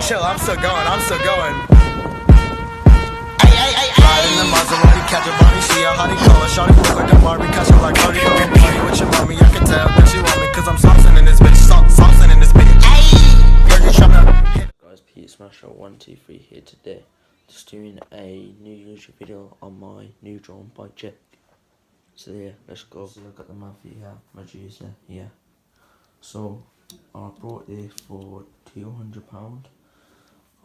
Chill, I'm still going. Ride in the Maserati, catch a body, see a hottie, call her shawty, look like a Barbie, catch her like Cardi, go be party with your mommy, I can tell that she want me, cause I'm saucing in this bitch, saucing in this bitch, ayy, you're just tryna. Guys, Pete Smasher 123 here today, just doing a new YouTube video on my new drone by Jack. So yeah, let's go. So look at the mouth here, my juicer here. So I bought this for £200.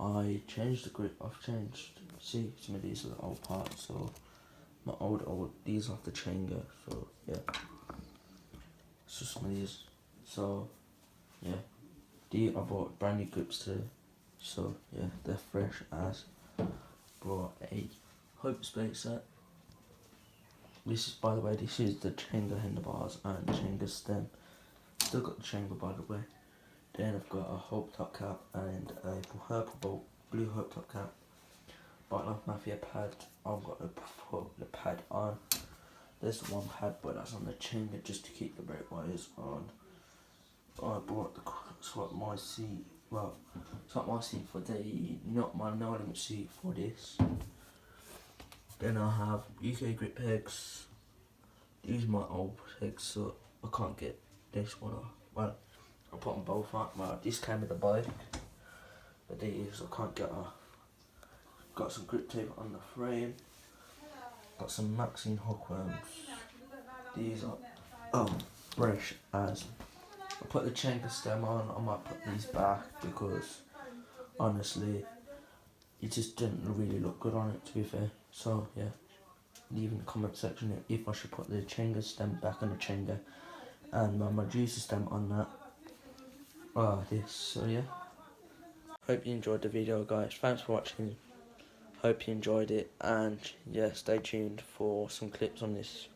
I changed the grip. See, some of these are the old parts. So my old, these are the changer. So yeah, so some of these. So yeah, I bought brand new grips too. So yeah, they're fresh as. Brought a hope space set. This is, by the way, this is the chamber handlebars and chamber stem. Still got the chamber, by the way. Then I've got a hope top cap and a purple blue hope top cap. Bottom of Mafia pad. I've got to put the pad on. There's one pad, but that's on the chamber just to keep the brake wires on. I bought the swap my seat. Well, swap my seat for the not my no limit seat for this. Then I have UK grip pegs. These are my old pegs, so I can't get this one off. Well, I put them both on. Well, this came with the bike, but these I can't get off. Got some grip tape on the frame. Got some Maxine hookworms. These are fresh as. I put the chamber stem on. I might put these back because honestly, it just didn't really look good on it, to be fair. So yeah, leave in the comment section if I should put the chamber stem back on the chamber and my juicer stem on that. This. So yeah, hope you enjoyed the video, guys. Thanks for watching. Hope you enjoyed it, and yeah, stay tuned for some clips on this.